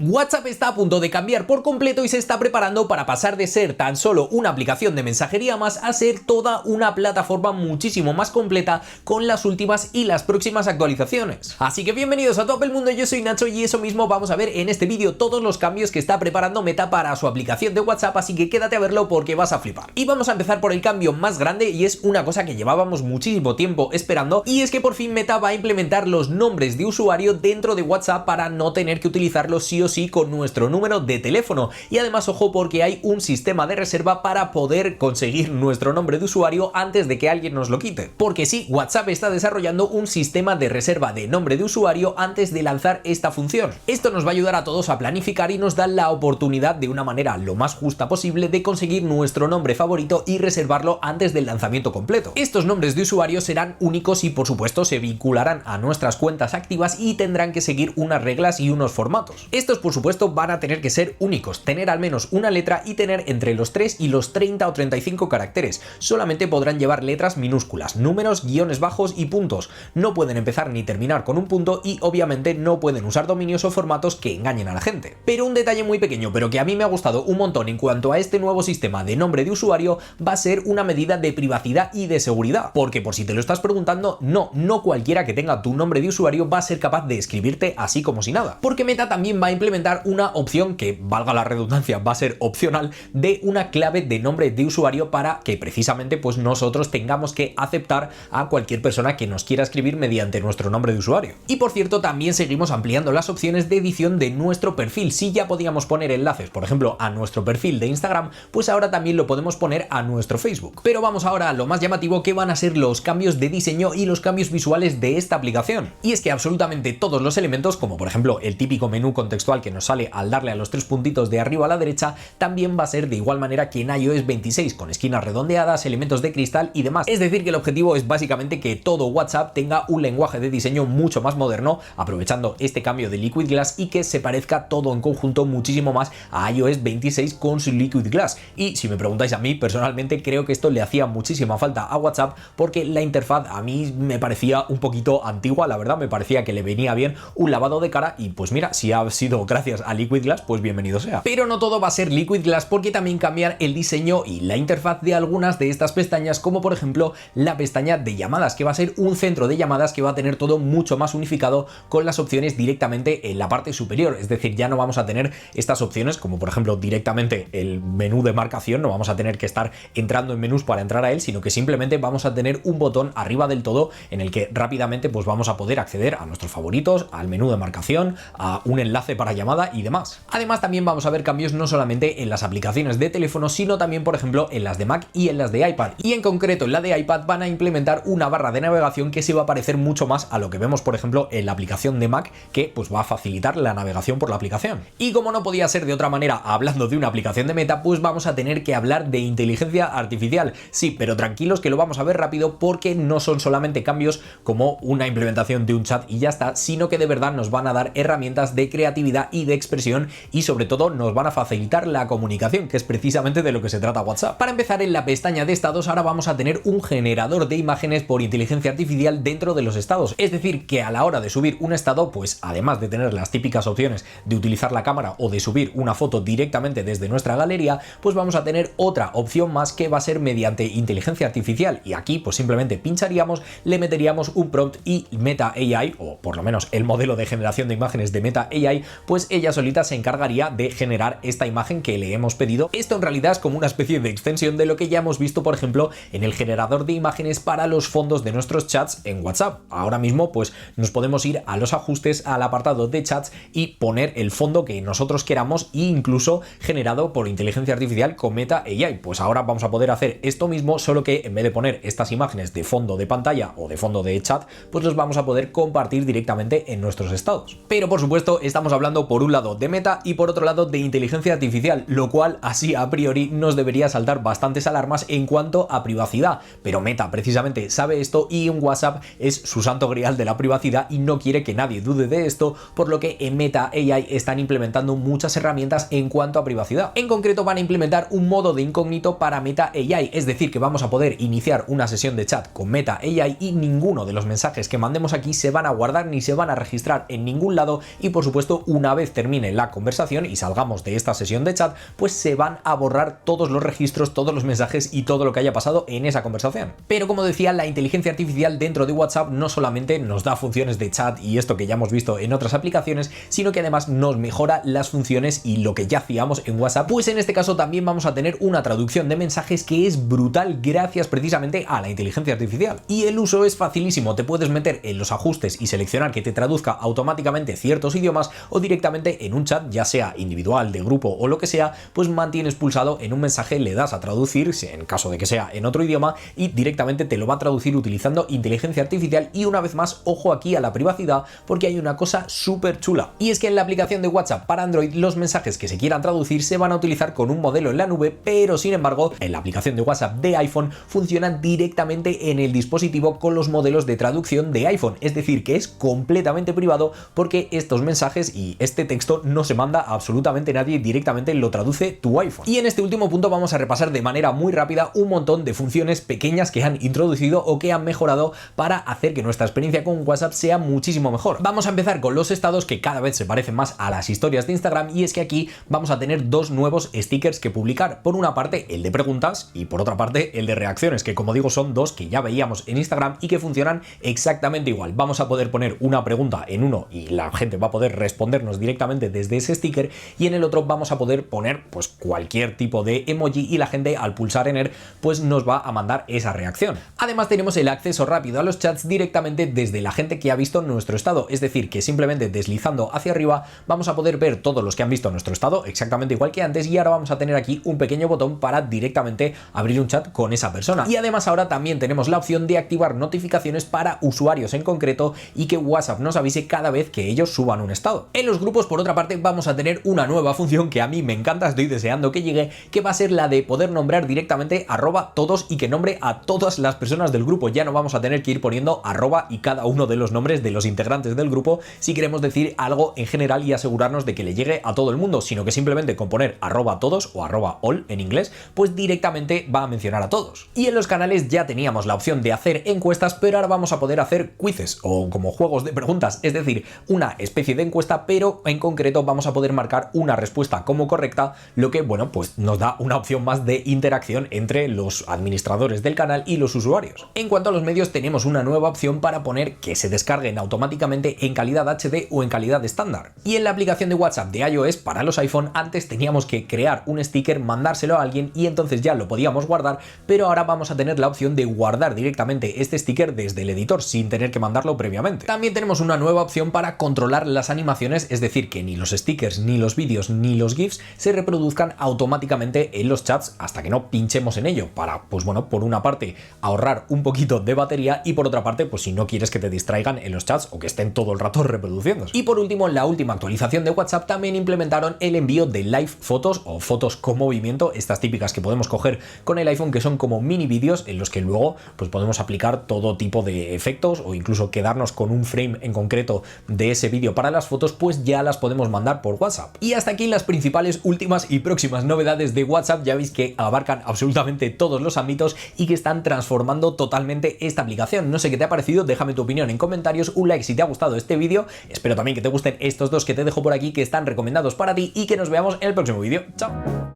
WhatsApp está a punto de cambiar por completo y se está preparando para pasar de ser tan solo una aplicación de mensajería más a ser toda una plataforma muchísimo más completa con las últimas y las próximas actualizaciones. Así que bienvenidos a todo el mundo, yo soy Nacho y eso mismo vamos a ver en este vídeo todos los cambios que está preparando Meta para su aplicación de WhatsApp, así que quédate a verlo porque vas a flipar. Y vamos a empezar por el cambio más grande y es una cosa que llevábamos muchísimo tiempo esperando, y es que por fin Meta va a implementar los nombres de usuario dentro de WhatsApp para no tener que utilizarlos sí o sí con nuestro número de teléfono. Y además ojo, porque hay un sistema de reserva para poder conseguir nuestro nombre de usuario antes de que alguien nos lo quite. Porque sí, WhatsApp está desarrollando un sistema de reserva de nombre de usuario antes de lanzar esta función. Esto nos va a ayudar a todos a planificar y nos da la oportunidad de una manera lo más justa posible de conseguir nuestro nombre favorito y reservarlo antes del lanzamiento completo. Estos nombres de usuario serán únicos y por supuesto se vincularán a nuestras cuentas activas y tendrán que seguir unas reglas y unos formatos. Estos por supuesto van a tener que ser únicos, tener al menos una letra y tener entre los 3 y los 30 o 35 caracteres. Solamente podrán llevar letras minúsculas, números, guiones bajos y puntos. No pueden empezar ni terminar con un punto y obviamente no pueden usar dominios o formatos que engañen a la gente. Pero un detalle muy pequeño, pero que a mí me ha gustado un montón en cuanto a este nuevo sistema de nombre de usuario, va a ser una medida de privacidad y de seguridad. Porque por si te lo estás preguntando, no cualquiera que tenga tu nombre de usuario va a ser capaz de escribirte así como si nada. Porque Meta también va a implementar una opción que, valga la redundancia, va a ser opcional, de una clave de nombre de usuario para que precisamente pues nosotros tengamos que aceptar a cualquier persona que nos quiera escribir mediante nuestro nombre de usuario. Y por cierto, también seguimos ampliando las opciones de edición de nuestro perfil. Si ya podíamos poner enlaces, por ejemplo, a nuestro perfil de Instagram, pues ahora también lo podemos poner a nuestro Facebook. Pero vamos ahora a lo más llamativo, que van a ser los cambios de diseño y los cambios visuales de esta aplicación. Y es que absolutamente todos los elementos, como por ejemplo el típico menú contextual que nos sale al darle a los tres puntitos de arriba a la derecha, también va a ser de igual manera que en iOS 26, con esquinas redondeadas, elementos de cristal y demás. Es decir, que el objetivo es básicamente que todo WhatsApp tenga un lenguaje de diseño mucho más moderno, aprovechando este cambio de Liquid Glass, y que se parezca todo en conjunto muchísimo más a iOS 26 con su Liquid Glass. Y si me preguntáis a mí, personalmente creo que esto le hacía muchísima falta a WhatsApp, porque la interfaz a mí me parecía un poquito antigua, la verdad, me parecía que le venía bien un lavado de cara, y pues mira, si ha sido gracias a Liquid Glass, pues bienvenido sea. Pero no todo va a ser Liquid Glass, porque también cambian el diseño y la interfaz de algunas de estas pestañas, como por ejemplo la pestaña de llamadas, que va a ser un centro de llamadas que va a tener todo mucho más unificado con las opciones directamente en la parte superior. Es decir, ya no vamos a tener estas opciones como por ejemplo directamente el menú de marcación, no vamos a tener que estar entrando en menús para entrar a él, sino que simplemente vamos a tener un botón arriba del todo en el que rápidamente pues vamos a poder acceder a nuestros favoritos, al menú de marcación, a un enlace para llamada y demás. Además también vamos a ver cambios no solamente en las aplicaciones de teléfono, sino también por ejemplo en las de Mac y en las de iPad. Y en concreto en la de iPad van a implementar una barra de navegación que se va a parecer mucho más a lo que vemos por ejemplo en la aplicación de Mac, que pues va a facilitar la navegación por la aplicación. Y como no podía ser de otra manera hablando de una aplicación de Meta, pues vamos a tener que hablar de inteligencia artificial. Sí, pero tranquilos que lo vamos a ver rápido, porque no son solamente cambios como una implementación de un chat y ya está, sino que de verdad nos van a dar herramientas de creatividad y de expresión, y sobre todo nos van a facilitar la comunicación, que es precisamente de lo que se trata WhatsApp. Para empezar, en la pestaña de estados ahora vamos a tener un generador de imágenes por inteligencia artificial dentro de los estados. Es decir, que a la hora de subir un estado, pues además de tener las típicas opciones de utilizar la cámara o de subir una foto directamente desde nuestra galería, pues vamos a tener otra opción más, que va a ser mediante inteligencia artificial. Y aquí pues simplemente pincharíamos, le meteríamos un prompt y Meta AI, o por lo menos el modelo de generación de imágenes de Meta AI, pues ella solita se encargaría de generar esta imagen que le hemos pedido. Esto en realidad es como una especie de extensión de lo que ya hemos visto por ejemplo en el generador de imágenes para los fondos de nuestros chats en WhatsApp. Ahora mismo pues nos podemos ir a los ajustes, al apartado de chats, y poner el fondo que nosotros queramos, e incluso generado por inteligencia artificial con Meta AI. Pues ahora vamos a poder hacer esto mismo, solo que en vez de poner estas imágenes de fondo de pantalla o de fondo de chat, pues los vamos a poder compartir directamente en nuestros estados. Pero por supuesto estamos hablando por un lado de Meta y por otro lado de inteligencia artificial, lo cual así a priori nos debería saltar bastantes alarmas en cuanto a privacidad, pero Meta precisamente sabe esto y en WhatsApp es su santo grial de la privacidad y no quiere que nadie dude de esto, por lo que en Meta AI están implementando muchas herramientas en cuanto a privacidad. En concreto van a implementar un modo de incógnito para Meta AI, es decir, que vamos a poder iniciar una sesión de chat con Meta AI y ninguno de los mensajes que mandemos aquí se van a guardar ni se van a registrar en ningún lado, y por supuesto una una vez termine la conversación y salgamos de esta sesión de chat, pues se van a borrar todos los registros, todos los mensajes y todo lo que haya pasado en esa conversación. Pero como decía, la inteligencia artificial dentro de WhatsApp no solamente nos da funciones de chat y esto que ya hemos visto en otras aplicaciones, sino que además nos mejora las funciones y lo que ya hacíamos en WhatsApp, pues en este caso también vamos a tener una traducción de mensajes que es brutal gracias precisamente a la inteligencia artificial. Y el uso es facilísimo, te puedes meter en los ajustes y seleccionar que te traduzca automáticamente ciertos idiomas o directamente en un chat, ya sea individual, de grupo o lo que sea, pues mantienes pulsado en un mensaje, le das a traducir, en caso de que sea en otro idioma, y directamente te lo va a traducir utilizando inteligencia artificial. Y una vez más, ojo aquí a la privacidad, porque hay una cosa súper chula, y es que en la aplicación de WhatsApp para Android los mensajes que se quieran traducir se van a utilizar con un modelo en la nube, pero sin embargo en la aplicación de WhatsApp de iPhone funcionan directamente en el dispositivo con los modelos de traducción de iPhone, es decir, que es completamente privado porque estos mensajes y este texto no se manda a absolutamente nadie, directamente lo traduce tu iPhone. Y en este último punto vamos a repasar de manera muy rápida un montón de funciones pequeñas que han introducido o que han mejorado para hacer que nuestra experiencia con WhatsApp sea muchísimo mejor. Vamos a empezar con los estados, que cada vez se parecen más a las historias de Instagram, y es que aquí vamos a tener dos nuevos stickers que publicar. Por una parte el de preguntas y por otra parte el de reacciones, que como digo son dos que ya veíamos en Instagram y que funcionan exactamente igual. Vamos a poder poner una pregunta en uno y la gente va a poder respondernos directamente desde ese sticker, y en el otro vamos a poder poner pues cualquier tipo de emoji y la gente al pulsar en él pues nos va a mandar esa reacción. Además tenemos el acceso rápido a los chats directamente desde la gente que ha visto nuestro estado, es decir, que simplemente deslizando hacia arriba vamos a poder ver todos los que han visto nuestro estado exactamente igual que antes, y ahora vamos a tener aquí un pequeño botón para directamente abrir un chat con esa persona. Y además ahora también tenemos la opción de activar notificaciones para usuarios en concreto y que WhatsApp nos avise cada vez que ellos suban un estado. En los grupos, por otra parte, vamos a tener una nueva función que a mí me encanta, estoy deseando que llegue, que va a ser la de poder nombrar directamente @todos y que nombre a todas las personas del grupo. Ya no vamos a tener que ir poniendo arroba y cada uno de los nombres de los integrantes del grupo si queremos decir algo en general y asegurarnos de que le llegue a todo el mundo, sino que simplemente con poner @todos o @all en inglés, pues directamente va a mencionar a todos. Y en los canales ya teníamos la opción de hacer encuestas, pero ahora vamos a poder hacer quizzes o como juegos de preguntas, es decir, una especie de encuesta, pero en concreto vamos a poder marcar una respuesta como correcta, lo que, bueno, pues nos da una opción más de interacción entre los administradores del canal y los usuarios. En cuanto a los medios, tenemos una nueva opción para poner que se descarguen automáticamente en calidad HD o en calidad estándar. Y en la aplicación de WhatsApp de iOS para los iPhone antes teníamos que crear un sticker, mandárselo a alguien y entonces ya lo podíamos guardar, pero ahora vamos a tener la opción de guardar directamente este sticker desde el editor sin tener que mandarlo previamente. También tenemos una nueva opción para controlar las animaciones, es decir, que ni los stickers, ni los vídeos, ni los GIFs se reproduzcan automáticamente en los chats hasta que no pinchemos en ello, para, pues bueno, por una parte ahorrar un poquito de batería y por otra parte, pues si no quieres que te distraigan en los chats o que estén todo el rato reproduciéndose. Y por último, en la última actualización de WhatsApp también implementaron el envío de live fotos o fotos con movimiento, estas típicas que podemos coger con el iPhone, que son como mini vídeos en los que luego pues podemos aplicar todo tipo de efectos o incluso quedarnos con un frame en concreto de ese vídeo para las fotos, pues ya las podemos mandar por WhatsApp. Y hasta aquí las principales, últimas y próximas novedades de WhatsApp. Ya veis que abarcan absolutamente todos los ámbitos y que están transformando totalmente esta aplicación. No sé qué te ha parecido, déjame tu opinión en comentarios, un like si te ha gustado este vídeo, espero también que te gusten estos dos que te dejo por aquí que están recomendados para ti y que nos veamos en el próximo vídeo. ¡Chao!